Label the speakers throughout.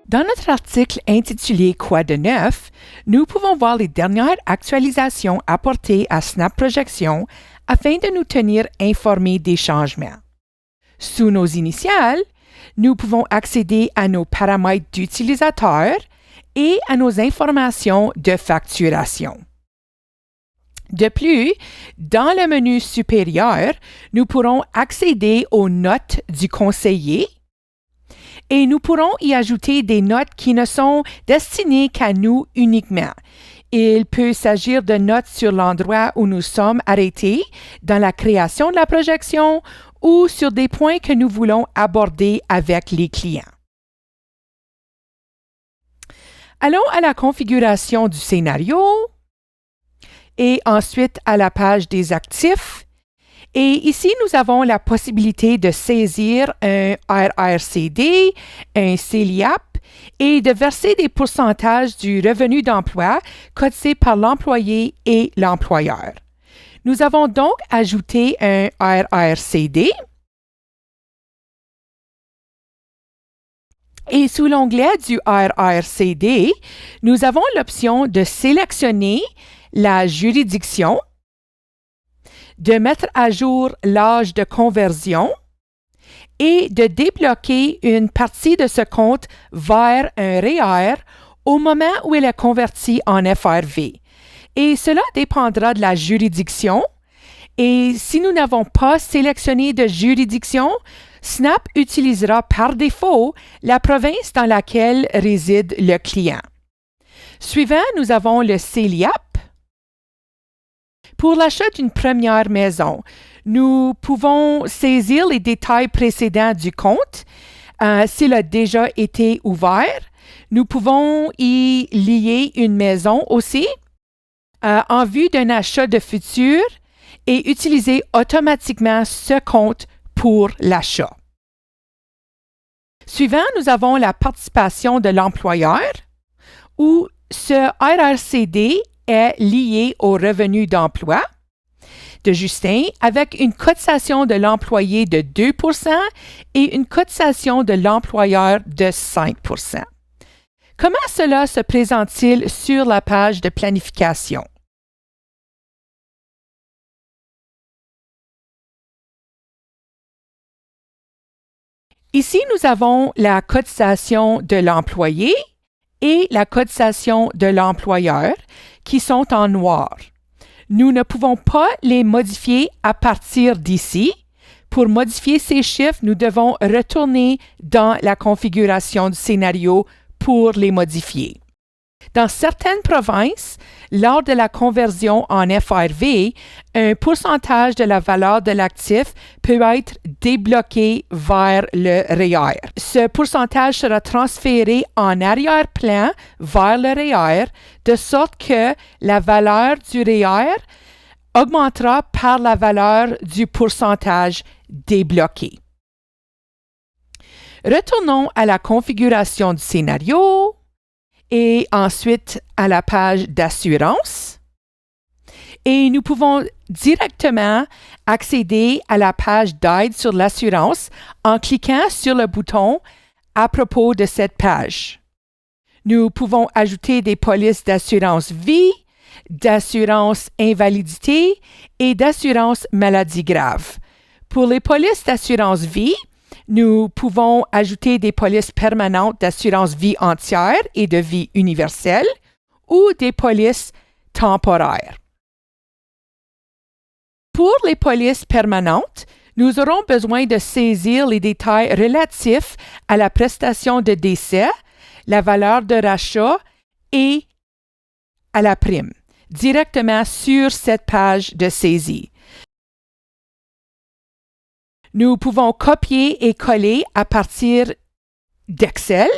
Speaker 1: Dans notre article intitulé Quoi de neuf, nous pouvons voir les dernières actualisations apportées à Snap Projection afin de nous tenir informés des changements. Sous nos initiales, nous pouvons accéder à nos paramètres d'utilisateur et à nos informations de facturation. De plus, dans le menu supérieur, nous pourrons accéder aux notes du conseiller et nous pourrons y ajouter des notes qui ne sont destinées qu'à nous uniquement. Il peut s'agir de notes sur l'endroit où nous sommes arrêtés dans la création de la projection ou sur des points que nous voulons aborder avec les clients. Allons à la configuration du scénario et ensuite à la page des actifs. Et ici, nous avons la possibilité de saisir un RRCD, un CELIAP et de verser des pourcentages du revenu d'emploi cotisé par l'employé et l'employeur. Nous avons donc ajouté un RRCD et sous l'onglet du RRCD, nous avons l'option de sélectionner la juridiction, de mettre à jour l'âge de conversion et de débloquer une partie de ce compte vers un REER au moment où il est converti en FRV. Et cela dépendra de la juridiction. Et si nous n'avons pas sélectionné de juridiction, Snap utilisera par défaut la province dans laquelle réside le client. Suivant, nous avons le CELIAP. Pour l'achat d'une première maison, nous pouvons saisir les détails précédents du compte. S'il a déjà été ouvert, nous pouvons y lier une maison aussi en vue d'un achat de futur et utiliser automatiquement ce compte pour l'achat. Suivant, nous avons la participation de l'employeur où ce RRCD est lié au revenu d'emploi de Justin avec une cotisation de l'employé de 2 % et une cotisation de l'employeur de 5 %. Comment cela se présente-t-il sur la page de planification? Ici, nous avons la cotisation de l'employé et la cotisation de l'employeur qui sont en noir. Nous ne pouvons pas les modifier à partir d'ici. Pour modifier ces chiffres, nous devons retourner dans la configuration du scénario pour les modifier. Dans certaines provinces, lors de la conversion en FRV, un pourcentage de la valeur de l'actif peut être débloqué vers le REER. Ce pourcentage sera transféré en arrière-plan vers le REER, de sorte que la valeur du REER augmentera par la valeur du pourcentage débloqué. Retournons à la configuration du scénario et ensuite à la page d'assurance. Et nous pouvons directement accéder à la page d'aide sur l'assurance en cliquant sur le bouton à propos de cette page. Nous pouvons ajouter des polices d'assurance vie, d'assurance invalidité et d'assurance maladie grave. Pour les polices d'assurance vie, nous pouvons ajouter des polices permanentes d'assurance vie entière et de vie universelle ou des polices temporaires. Pour les polices permanentes, nous aurons besoin de saisir les détails relatifs à la prestation de décès, la valeur de rachat et à la prime, directement sur cette page de saisie. Nous pouvons copier et coller à partir d'Excel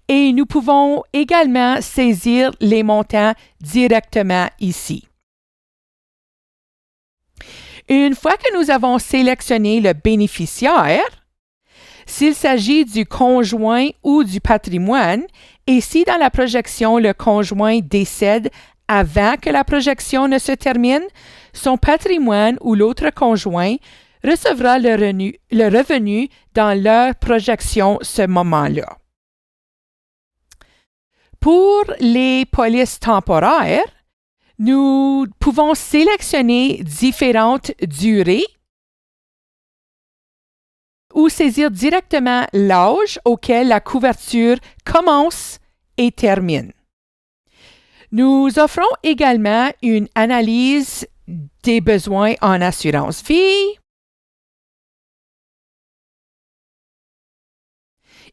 Speaker 1: et nous pouvons également saisir les montants directement ici. Une fois que nous avons sélectionné le bénéficiaire, s'il s'agit du conjoint ou du patrimoine, et si dans la projection le conjoint décède avant que la projection ne se termine, son patrimoine ou l'autre conjoint recevra le revenu dans leur projection ce moment-là. Pour les polices temporaires, nous pouvons sélectionner différentes durées ou saisir directement l'âge auquel la couverture commence et termine. Nous offrons également une analyse des besoins en assurance vie.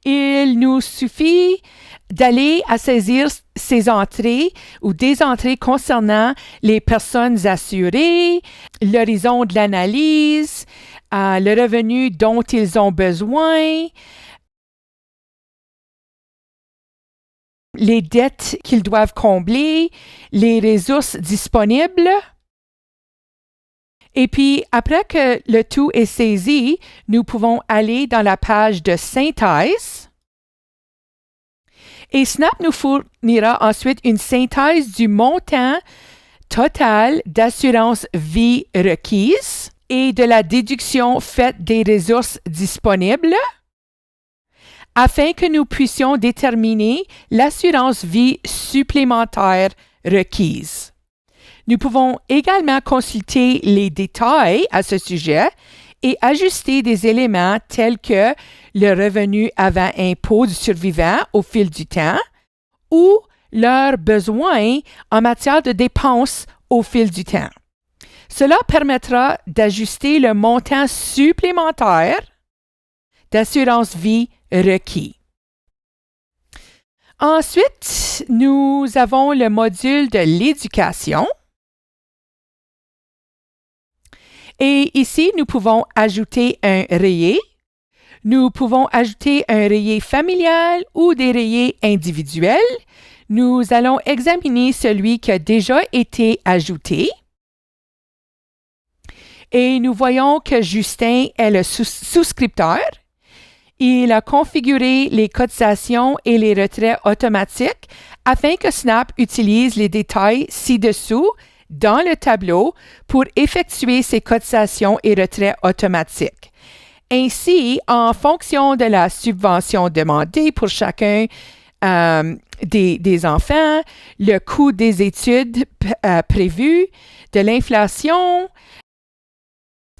Speaker 1: Il nous suffit d'aller à saisir ces entrées ou des entrées concernant les personnes assurées, l'horizon de l'analyse, le revenu dont ils ont besoin, les dettes qu'ils doivent combler, les ressources disponibles. Et puis, après que le tout est saisi, nous pouvons aller dans la page de synthèse. Et Snap nous fournira ensuite une synthèse du montant total d'assurance vie requise et de la déduction faite des ressources disponibles afin que nous puissions déterminer l'assurance vie supplémentaire requise. Nous pouvons également consulter les détails à ce sujet et ajuster des éléments tels que le revenu avant impôt du survivant au fil du temps ou leurs besoins en matière de dépenses au fil du temps. Cela permettra d'ajuster le montant supplémentaire d'assurance vie requis. Ensuite, nous avons le module de l'éducation. Et ici, nous pouvons ajouter un rayé. Nous pouvons ajouter un rayé familial ou des rayés individuels. Nous allons examiner celui qui a déjà été ajouté. Et nous voyons que Justin est le souscripteur. Il a configuré les cotisations et les retraits automatiques afin que Snap utilise les détails ci-dessous dans le tableau pour effectuer ses cotisations et retraits automatiques. Ainsi, en fonction de la subvention demandée pour chacun des enfants, le coût des études prévues, de l'inflation,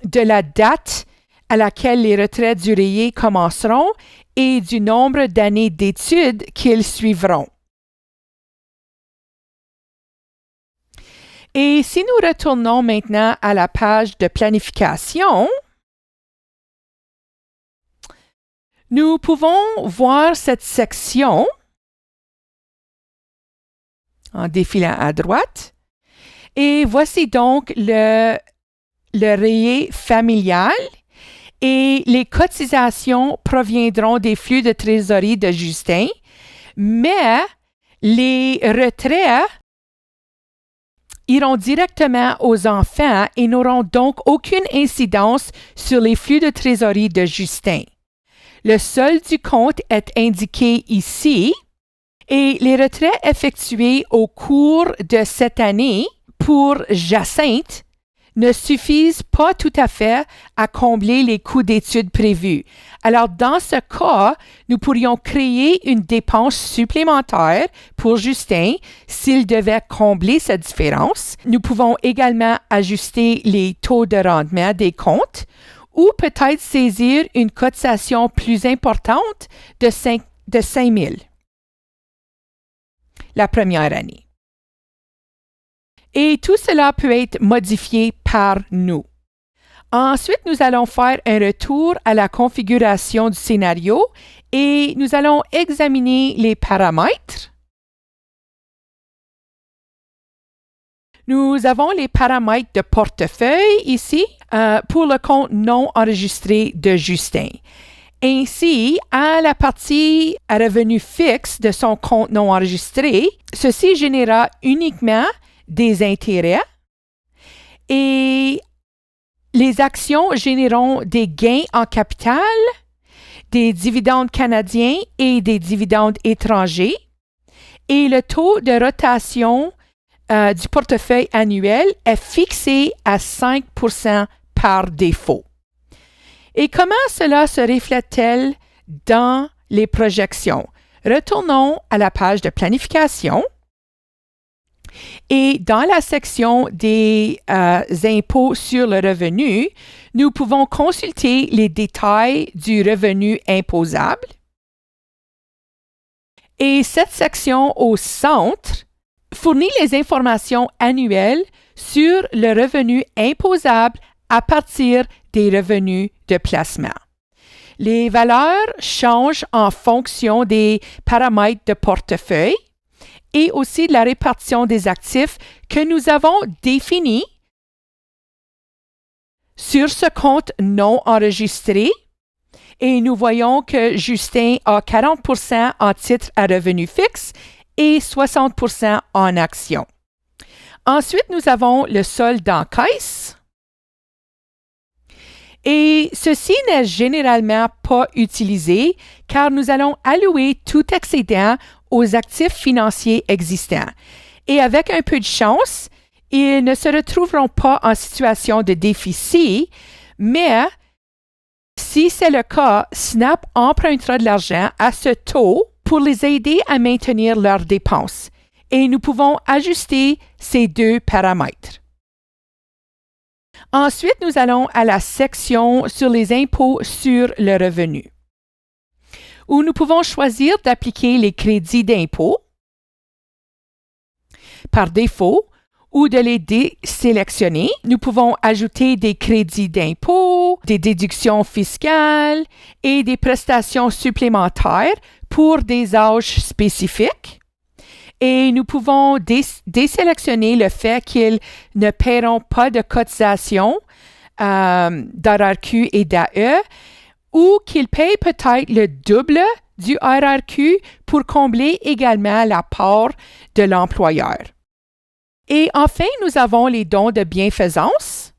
Speaker 1: de la date à laquelle les retraits du rayé commenceront et du nombre d'années d'études qu'ils suivront. Et si nous retournons maintenant à la page de planification, nous pouvons voir cette section en défilant à droite. Et voici donc le rayé familial et les cotisations proviendront des flux de trésorerie de Justin, mais les retraits iront directement aux enfants et n'auront donc aucune incidence sur les flux de trésorerie de Justin. Le solde du compte est indiqué ici et les retraits effectués au cours de cette année pour Jacinthe ne suffisent pas tout à fait à combler les coûts d'études prévus. Alors, dans ce cas, nous pourrions créer une dépense supplémentaire pour Justin s'il devait combler cette différence. Nous pouvons également ajuster les taux de rendement des comptes ou peut-être saisir une cotisation plus importante de 5 000 la première année. Et tout cela peut être modifié par nous. Ensuite, nous allons faire un retour à la configuration du scénario et nous allons examiner les paramètres. Nous avons les paramètres de portefeuille ici pour le compte non enregistré de Justin. Ainsi, à la partie à revenu fixe de son compte non enregistré, ceci générera uniquement des intérêts et les actions généreront des gains en capital, des dividendes canadiens et des dividendes étrangers et le taux de rotation du portefeuille annuel est fixé à 5% par défaut. Et comment cela se reflète-t-il dans les projections? Retournons à la page de planification. Et dans la section des impôts sur le revenu, nous pouvons consulter les détails du revenu imposable. Et cette section au centre fournit les informations annuelles sur le revenu imposable à partir des revenus de placement. Les valeurs changent en fonction des paramètres de portefeuille et aussi de la répartition des actifs que nous avons définis sur ce compte non enregistré. Et nous voyons que Justin a 40% en titres à revenu fixe et 60% en actions. Ensuite, nous avons le solde en caisse. Et ceci n'est généralement pas utilisé car nous allons allouer tout excédent aux actifs financiers existants. Et avec un peu de chance, ils ne se retrouveront pas en situation de déficit, mais si c'est le cas, Snap empruntera de l'argent à ce taux pour les aider à maintenir leurs dépenses. Et nous pouvons ajuster ces deux paramètres. Ensuite, nous allons à la section sur les impôts sur le revenu, où nous pouvons choisir d'appliquer les crédits d'impôt par défaut ou de les désélectionner. Nous pouvons ajouter des crédits d'impôt, des déductions fiscales et des prestations supplémentaires pour des âges spécifiques. Et nous pouvons désélectionner le fait qu'ils ne paieront pas de cotisation d'RRQ et d'AE ou qu'ils payent peut-être le double du RRQ pour combler également la part de l'employeur. Et enfin, nous avons les dons de bienfaisance.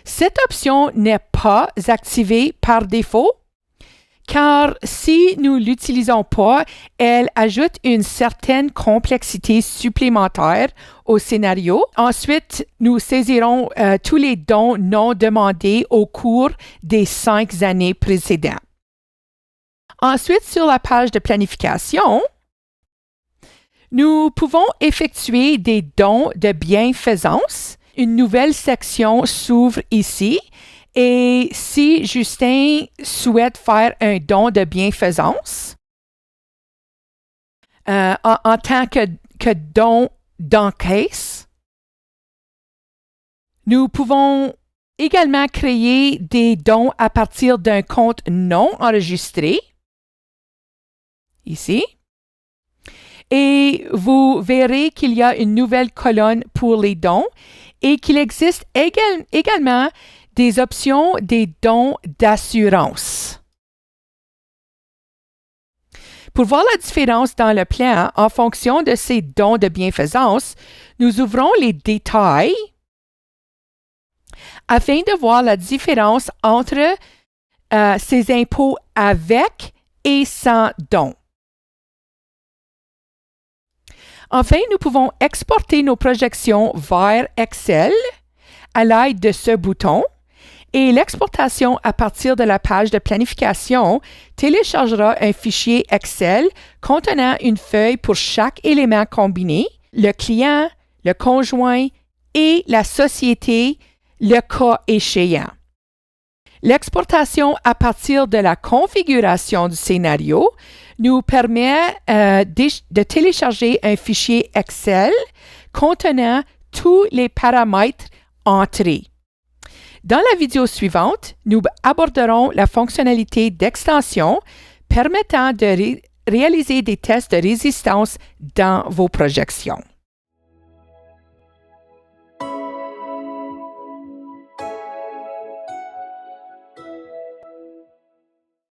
Speaker 1: Cette option n'est pas activée par défaut, car si nous ne l'utilisons pas, elle ajoute une certaine complexité supplémentaire au scénario. Ensuite, nous saisirons tous les dons non demandés au cours des 5 années précédentes. Ensuite, sur la page de planification, nous pouvons effectuer des dons de bienfaisance. Une nouvelle section s'ouvre ici. Et si Justin souhaite faire un don de bienfaisance, en tant que don d'encaisse, nous pouvons également créer des dons à partir d'un compte non enregistré, ici. Et vous verrez qu'il y a une nouvelle colonne pour les dons et qu'il existe également des options des dons d'assurance. Pour voir la différence dans le plan en fonction de ces dons de bienfaisance, nous ouvrons les détails afin de voir la différence entre ces impôts avec et sans dons. Enfin, nous pouvons exporter nos projections vers Excel à l'aide de ce bouton. Et l'exportation à partir de la page de planification téléchargera un fichier Excel contenant une feuille pour chaque élément combiné, le client, le conjoint et la société, le cas échéant. L'exportation à partir de la configuration du scénario nous permet de télécharger un fichier Excel contenant tous les paramètres entrés. Dans la vidéo suivante, nous aborderons la fonctionnalité d'extension permettant de réaliser des tests de résistance dans vos projections.